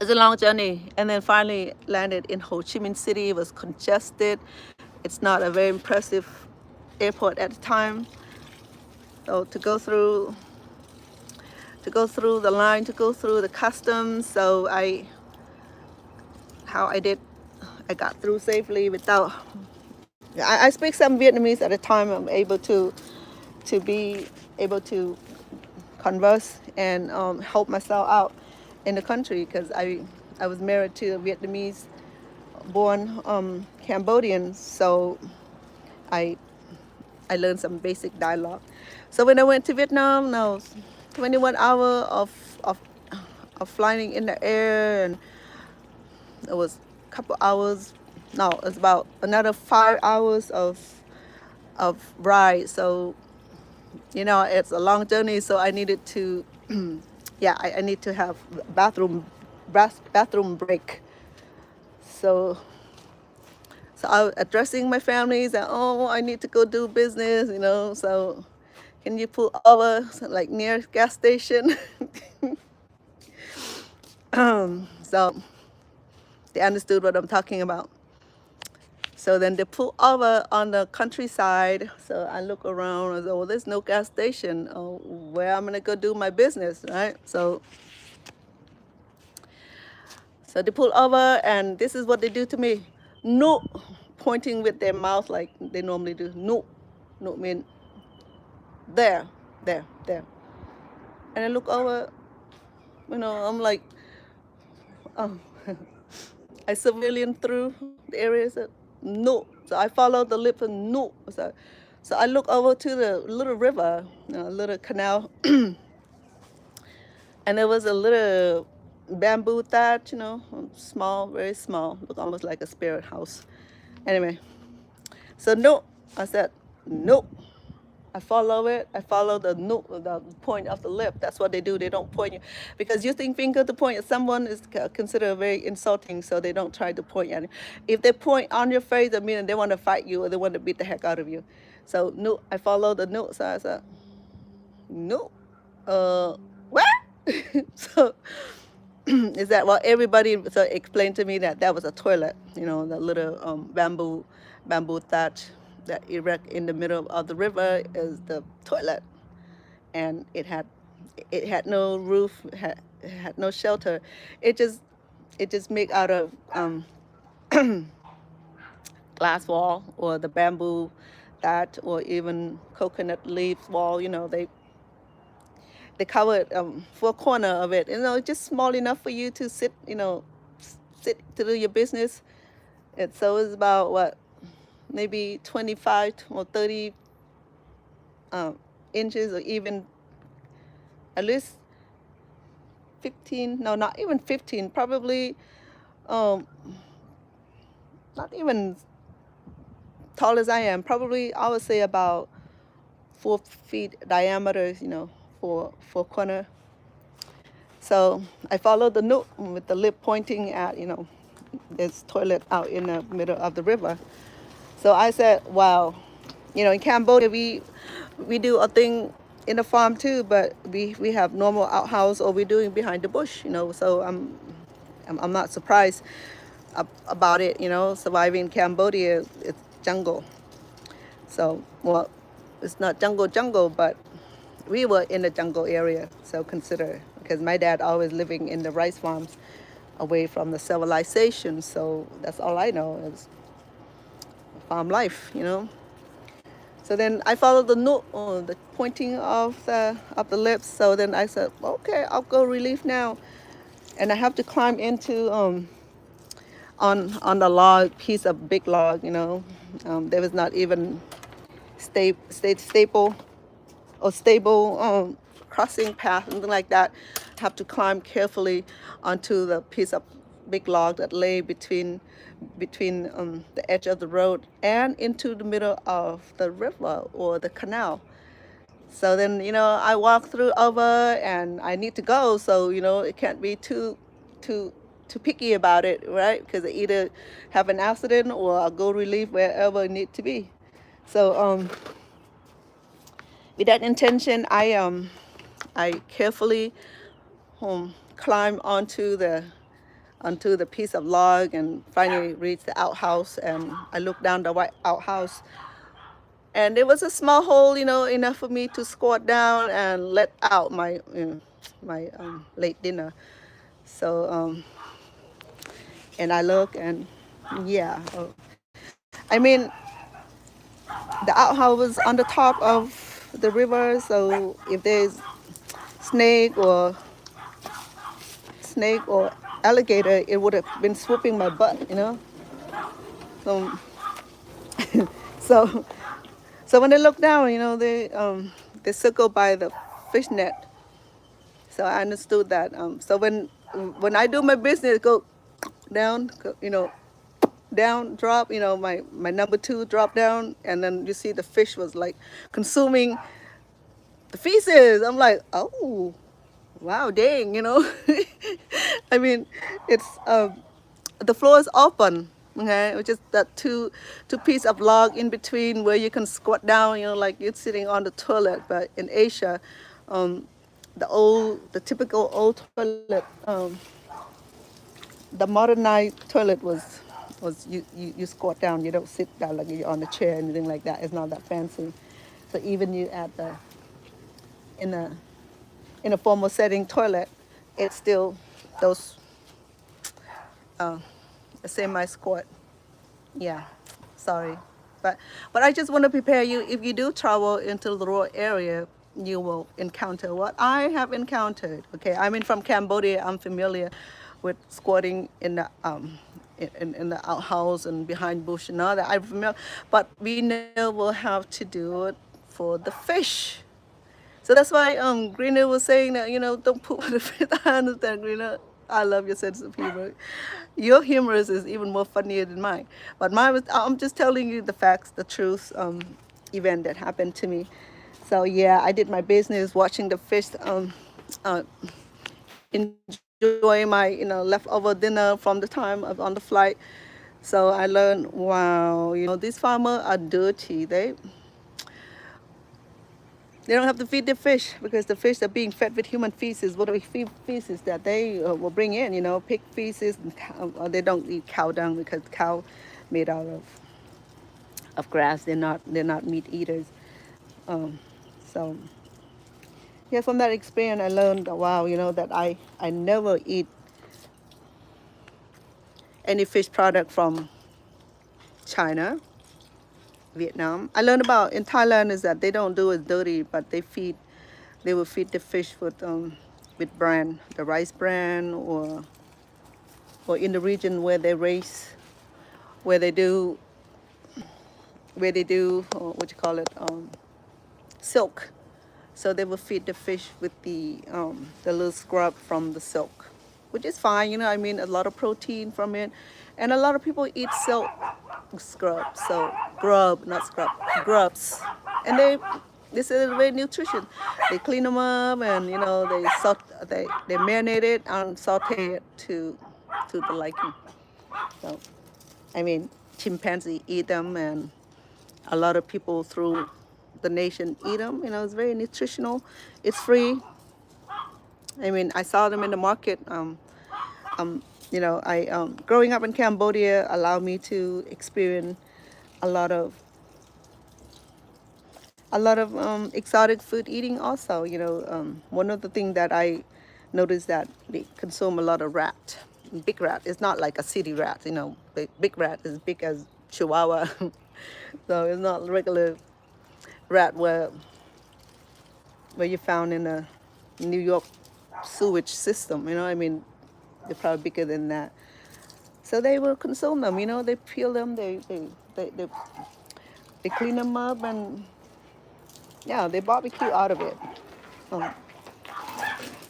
it's a long journey, and then finally landed in Ho Chi Minh City. It was congested. It's not a very impressive airport at the time. So to go through the line, to go through the customs. So I got through safely without. I speak some Vietnamese at the time. I'm able to be able to converse and help myself out in the country, because I was married to a Vietnamese born Cambodian, so I learned some basic dialogue. So when I went to Vietnam, now 21 hours of flying in the air, and it was a couple hours. No, it was about another 5 hours of ride. So it's a long journey. So I needed to, I need to have bathroom break. So I was addressing my families and I need to go do business, so can you pull over like near gas station? So they understood what I'm talking about. So then they pull over on the countryside. So I look around and say, there's no gas station. Where I'm gonna go do my business, right? So they pull over, and this is what they do to me. No, pointing with their mouth like they normally do. No mean there. And I look over, I'm like, I civilian through the area. Said no. So I followed the lip and no. So I look over to the little river, little canal. And there was a little bamboo thatch, small, very small, look almost like a spirit house. Anyway, so no, I said no. I follow it. I follow the point of the lip. That's what they do. They don't point you because using finger to point at someone is considered very insulting. So they don't try to point at you. If they point on your face, that means they want to fight you or they want to beat the heck out of you. So no, I follow the no. So I said no. What? So is that well? Everybody so explained to me that that was a toilet. The little bamboo thatch that erect in the middle of the river is the toilet, and it had no roof, had no shelter. It just made out of glass wall or the bamboo thatch or even coconut leaf wall. They covered four corner of it. Just small enough for you to sit. Sit to do your business. So it's about what, maybe 25 or 30 inches, or even at least 15. No, not even 15. Probably um, not even tall as I am. Probably I would say about 4 feet diameter. For corner. So I followed the note with the lip pointing at this toilet out in the middle of the river. So I said, wow, in Cambodia we do a thing in the farm too, but we have normal outhouse or we're doing behind the bush. So I'm not surprised about it. Surviving in Cambodia, it's jungle. So well, it's not jungle, but we were in the jungle area, so consider, because my dad always living in the rice farms away from the civilization. So that's all I know is farm life. So then I followed the note, the pointing of the lips. So then I said, okay, I'll go relief now, and I have to climb into on the log, piece of big log. There was not even staple or stable crossing path, something like that. Have to climb carefully onto the piece of big log that lay between the edge of the road and into the middle of the river or the canal. So then I walk through over, and I need to go. So it can't be too too picky about it, right? Because I either have an accident or I'll go relief wherever it need to be. So with that intention, I carefully climb onto the piece of log and finally reach the outhouse. And I look down the white outhouse, and there was a small hole, enough for me to squat down and let out my late dinner. So and I look, and yeah, I mean, the outhouse was on the top of the river, so if there's snake or alligator, it would have been swooping my butt. So so so when they look down, they circle by the fish net. So I understood that. So when I do my business, go down, down, drop. My number two drop down, and then you see the fish was like consuming the feces. I'm like, oh, wow, dang. I mean, it's the floor is open, okay, which is that two piece of log in between where you can squat down, like you're sitting on the toilet. But in Asia, the typical old toilet, the modernized toilet was you squat down. You don't sit down like you're on a chair, anything like that. It's not that fancy. So even you at the in a in a formal setting toilet, it's still those semi squat. Yeah, sorry, but I just want to prepare you. If you do travel into the rural area, you will encounter what I have encountered. Okay, I mean, from Cambodia, I'm familiar with squatting in the in the outhouse and behind bush and all that. I'm familiar, but we never will have to do it for the fish. that's why Greener was saying that, don't poop on the fish. I understand, Greener. I love your sense of humor. Your humor is even more funnier than mine. But mine was, I'm just telling you the facts, the truth, event that happened to me. So yeah, I did my business watching the fish, uh, enjoy my, leftover dinner from the time of on the flight. So I learned, wow, these farmers are dirty. They don't have to feed the fish because the fish are being fed with human feces, whatever feces that they will bring in, pig feces. And they don't eat cow dung because cow made out of grass. They're not meat eaters. Um, so yeah, from that experience, I learned, wow, that I never eat any fish product from China, Vietnam. I learned about in Thailand is that they don't do it dirty, but they will feed the fish with bran, the rice bran, or in the region where they raise, where they do, what you call it, silk. So they will feed the fish with the little scrub from the silk, which is fine. I mean, a lot of protein from it, and a lot of people eat silk scrub. So grub, not scrub, grubs, and this is very nutrition. They clean them up, and they marinate it and saute it to the liking. So I mean, chimpanzee eat them, and a lot of people through the nation eat them. It's very nutritional. It's free. I mean, I saw them in the market. I growing up in Cambodia allowed me to experience a lot of exotic food eating. Also, one of the things that I noticed that they consume a lot of rat, big rat. It's not like a city rat. Big rat is big as Chihuahua, so it's not regular rat where you found in a New York sewage system. I mean, they're probably bigger than that. So they will consume them. They peel them. They clean them up, and yeah, they barbecue out of it. Um, I'm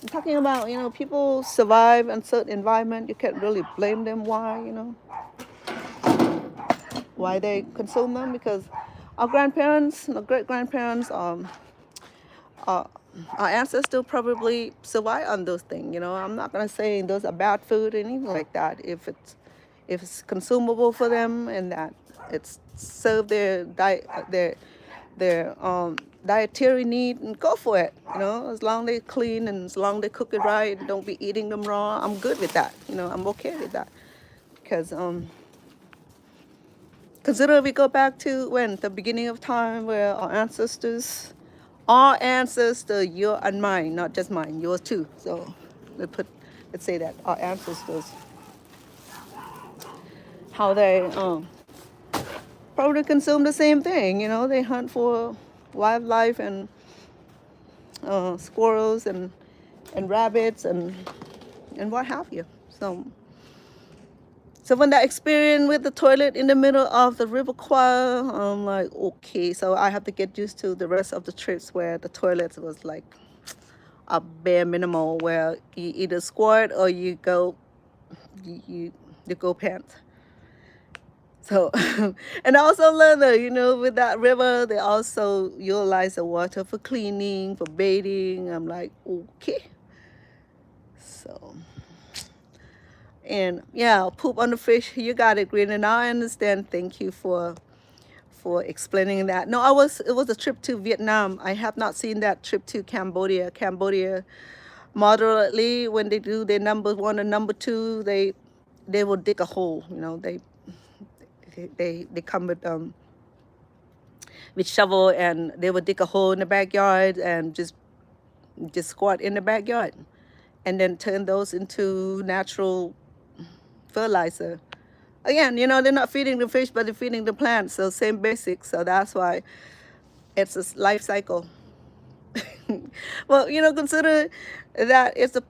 talking about people survive in certain environment. You can't really blame them why they consume them, because our grandparents, great grandparents, our ancestors probably survive on those things. I'm not gonna say those are bad food or anything like that. If it's consumable for them and that it's serve their diet, their dietary need, and go for it. As long as they clean and as long as they cook it right and don't be eating them raw, I'm good with that. I'm okay with that, because consider we go back to when the beginning of time, where our ancestors, your and mine, not just mine, yours too. So let's say that our ancestors, how they probably consume the same thing. They hunt for wildlife and squirrels and rabbits and what have you. So when that experience with the toilet in the middle of the river Kwai, I'm like, okay, so I have to get used to the rest of the trips where the toilets was like a bare minimal, where you either squirt or you go pants. So, and I also learned that, with that river, they also utilize the water for cleaning, for bathing. I'm like, okay. So, and yeah, poop on the fish. You got it, Green. And I understand. Thank you for explaining that. No, it was a trip to Vietnam. I have not seen that trip to Cambodia. Cambodia, moderately, when they do their number one and number two, they will dig a hole. They come with shovel, and they would dig a hole in the backyard and just squat in the backyard, and then turn those into natural fertilizer. Again, they're not feeding the fish, but they're feeding the plants. So same basics. So that's why it's a life cycle. Well, consider that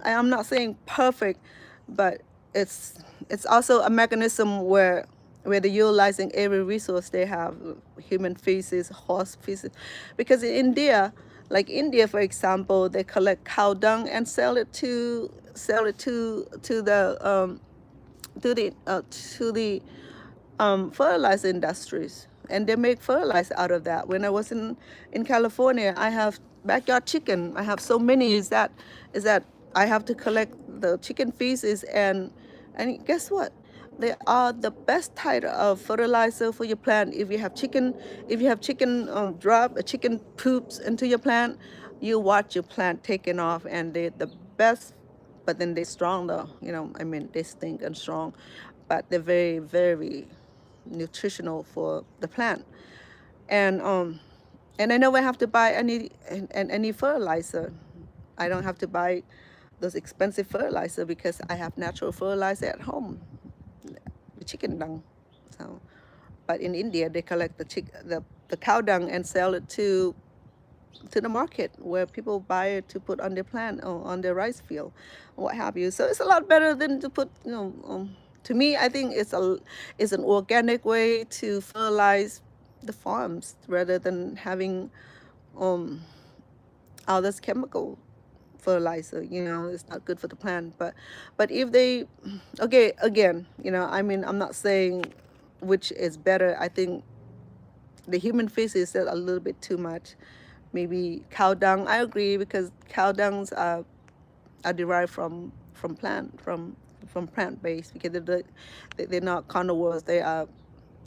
I'm not saying perfect, but it's also a mechanism where they're utilizing every resource they have, human feces, horse feces, because in India, Like India, for example, they collect cow dung and sell it to the fertilizer industries, and they make fertilizer out of that. When I was in California, I have backyard chicken. I have so many. Is that I have to collect the chicken feces, and guess what? They are the best type of fertilizer for your plant. If you have chicken drop chicken poops into your plant, you watch your plant taking off, and they're the best. But then they're strong though, I mean, they stink and strong, but they're very, very nutritional for the plant. And um and I never have to buy any fertilizer. I don't have to buy those expensive fertilizer because I have natural fertilizer at home, the chicken dung. So, but in India they collect the cow dung and sell it to the market where people buy it to put on their plant or on their rice field, or what have you. So it's a lot better than to put, to me, I think it's an organic way to fertilize the farms rather than having um, all this chemical fertilizer. It's not good for the plant. But if they, okay, again, I mean, I'm not saying which is better. I think the human face is a little bit too much. Maybe cow dung. I agree, because cow dungs are derived from plant based, because they're not carnivores. They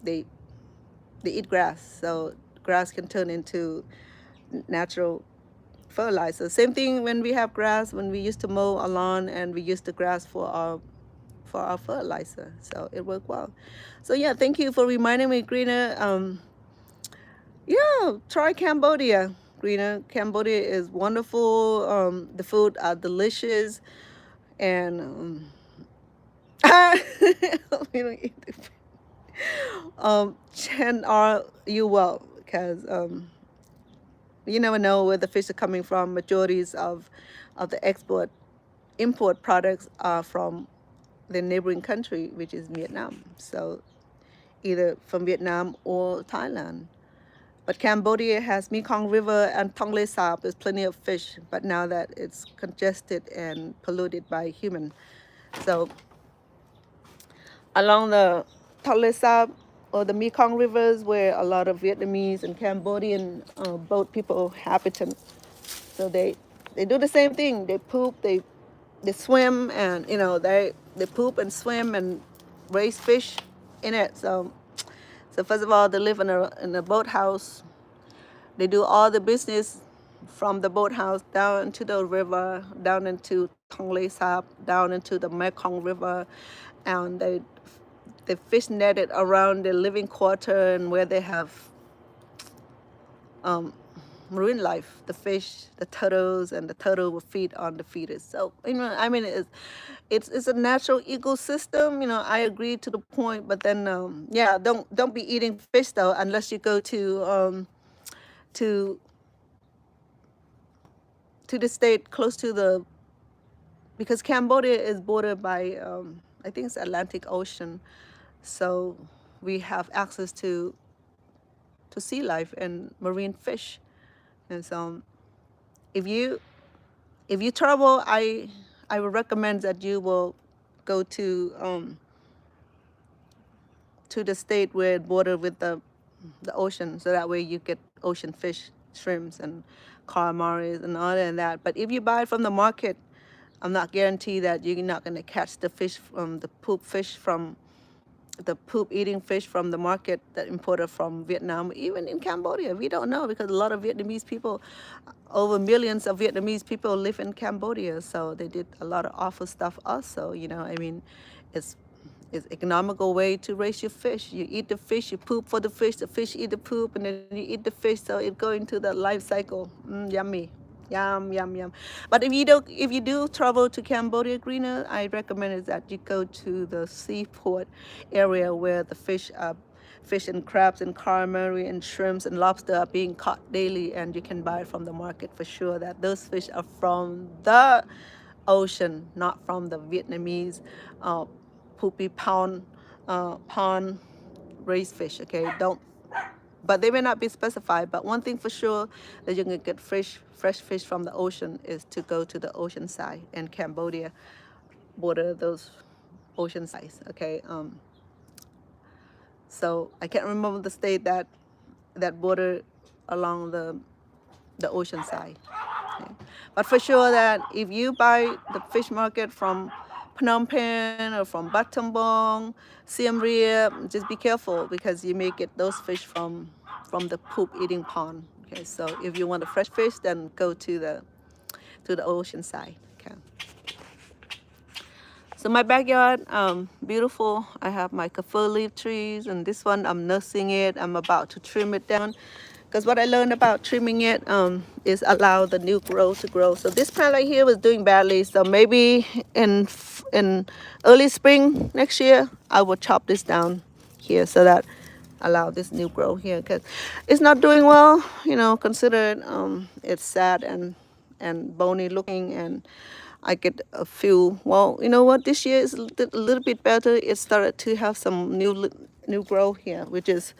they eat grass, so grass can turn into natural fertilizer. Same thing when we have grass. When we used to mow a lawn and we use the grass for our fertilizer, so it worked well. So yeah, thank you for reminding me, Greener. Yeah, try Cambodia. Greener, Cambodia is wonderful. The food are delicious, and we don't eat the food. Chen, are you well? Because you never know where the fish are coming from. Majorities of the import products are from the neighboring country, which is Vietnam. So either from Vietnam or Thailand. But Cambodia has Mekong River and Tonle Sap. There's plenty of fish, but now that it's congested and polluted by human. So along the Tonle Sap or the Mekong rivers, where a lot of Vietnamese and Cambodian boat people habitant. So they do the same thing. They poop, they swim, and they poop and swim and raise fish in it. So first of all, they live in a boathouse. They do all the business from the boathouse down into the river, down into Tonle Sap, down into the Mekong River, and they fish netted around their living quarter and where they have marine life, the fish, the turtles, and the turtle will feed on the feeders. So I mean, it's a natural ecosystem. I agree to the point, but then yeah, don't be eating fish though unless you go to to the state close to the, because Cambodia is bordered by I think it's Atlantic Ocean, so we have access to sea life and marine fish. And so if you travel, I would recommend that you will go to the state where it border with the ocean, so that way you get ocean fish, shrimps and calamaris and all of that. But if you buy it from the market, I'm not guaranteed that you're not going to catch the fish from the poop eating fish from the market that imported from Vietnam. Even in Cambodia, we don't know, because a lot of Vietnamese people, over millions of Vietnamese people live in Cambodia, so they did a lot of awful stuff also. I mean, it's economical way to raise your fish. You eat the fish, you poop for the fish eat the poop, and then you eat the fish, so it go into the life cycle. Yummy. Yum, yum, yum. But if you do travel to Cambodia, Greener, I recommend is that you go to the seaport area where the fish and crabs and calamari and shrimps and lobster are being caught daily, and you can buy it from the market for sure. That those fish are from the ocean, not from the Vietnamese poopy pond raised fish. Okay, but they may not be specified. But one thing for sure that you can get fresh fish from the ocean is to go to the ocean side, and Cambodia border those ocean sides. Okay, so I can't remember the state that border along the ocean side. Okay. But for sure that if you buy the fish market from Phnom Penh or from Battambang, Siem Reap, just be careful because you may get those fish from the poop eating pond. Okay, so if you want a fresh fish, then go to the ocean side. Okay. So my backyard, beautiful. I have my kaffir leaf trees, and this one I'm nursing it. I'm about to trim it down, because what I learned about trimming it is allow the new growth to grow. So this plant right here was doing badly. So maybe in early spring next year, I will chop this down here so that allow this new growth here, because it's not doing well. You know, consider it's sad and bony looking, and I get a few. Well, you know what? This year is a little bit better. It started to have some new growth here, which is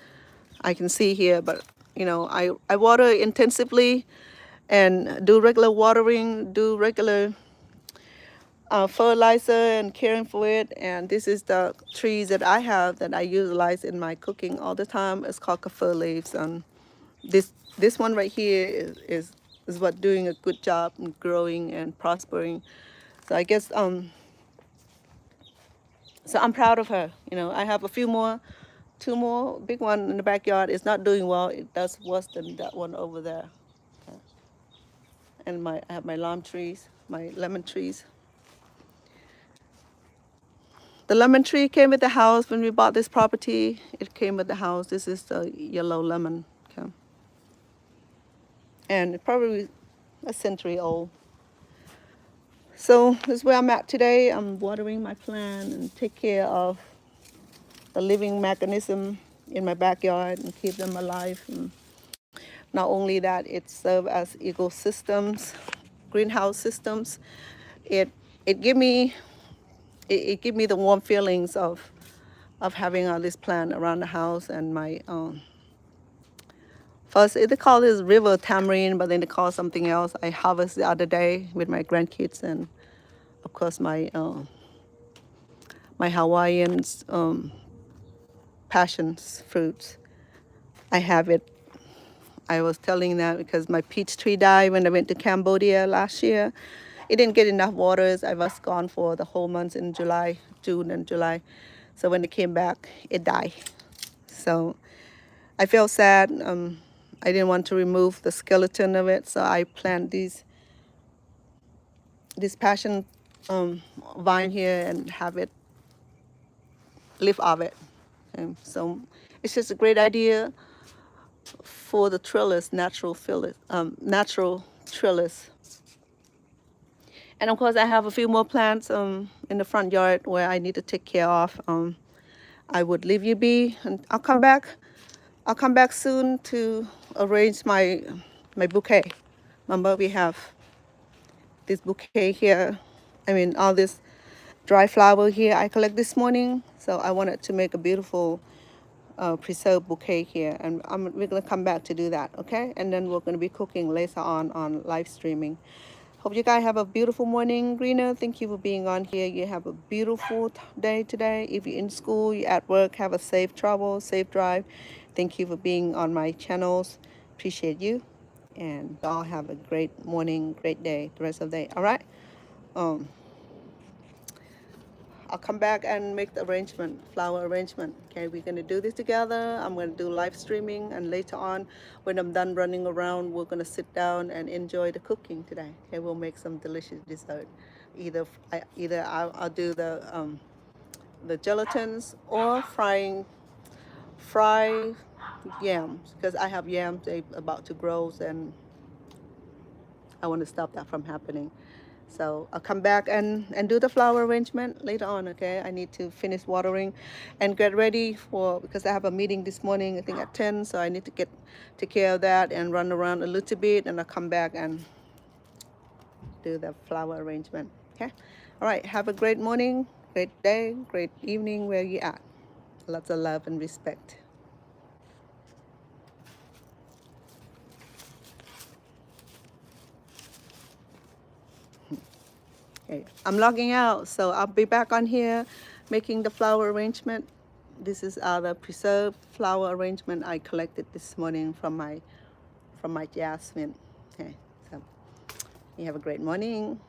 I can see here. But you know, I water intensively, and do regular watering, do regular fertilizer and caring for it. And this is the trees that I have that I utilize in my cooking all the time. It's called kaffir leaves, and this one right here is what doing a good job in growing and prospering. So I guess so I'm proud of her. You know, I have a few more, two more big one in the backyard. It's not doing well. It does worse than that one over there. Okay. And I have my lime trees, my lemon trees. The lemon tree came with the house when we bought this property. It came with the house. This is the yellow lemon. Okay. And it's probably a century old. So this is where I'm at today. I'm watering my plant and take care of the living mechanism in my backyard and keep them alive. And not only that, it serves as ecosystems, greenhouse systems. It give me it give me the warm feelings of having all this plant around the house. And my first they call this river tamarind, but then they call something else. I harvest the other day with my grandkids, and of course my my Hawaiian passions fruits. I have it. I was telling that because my peach tree died when I went to Cambodia last year. It didn't get enough waters. I was gone for the whole months in July, June and July. So when it came back, it died. So I felt sad. I didn't want to remove the skeleton of it, so I planted this passion vine here and have it live off it. And so it's just a great idea for the trellis, natural trellis. And of course, I have a few more plants in the front yard where I need to take care of. I would leave you be, and I'll come back. I'll come back soon to arrange my bouquet. Remember, we have this bouquet here. I mean, all this dry flower here I collect this morning. So I wanted to make a beautiful preserved bouquet here, and we're gonna come back to do that, okay? And then we're gonna be cooking later on live streaming. Hope you guys have a beautiful morning, Greener. Thank you for being on here. You have a beautiful day today. If you're in school, you're at work, have a safe travel, safe drive. Thank you for being on my channels. Appreciate you. And y'all have a great morning, great day, the rest of the day, all right? I'll come back and make the arrangement, flower arrangement. Okay, we're gonna do this together. I'm gonna do live streaming, and later on, when I'm done running around, we're gonna sit down and enjoy the cooking today. Okay, we'll make some delicious dessert. Either I'll do the gelatins or fry yams, because I have yams about to grow, and I want to stop that from happening. So I'll come back and do the flower arrangement later on, okay? I need to finish watering and get ready because I have a meeting this morning, I think at 10, so I need to take care of that and run around a little bit, and I'll come back and do the flower arrangement, okay? All right, have a great morning, great day, great evening where you at. Lots of love and respect. Okay, I'm logging out, so I'll be back on here making the flower arrangement. This is the preserved flower arrangement I collected this morning from my jasmine. Okay, so you have a great morning.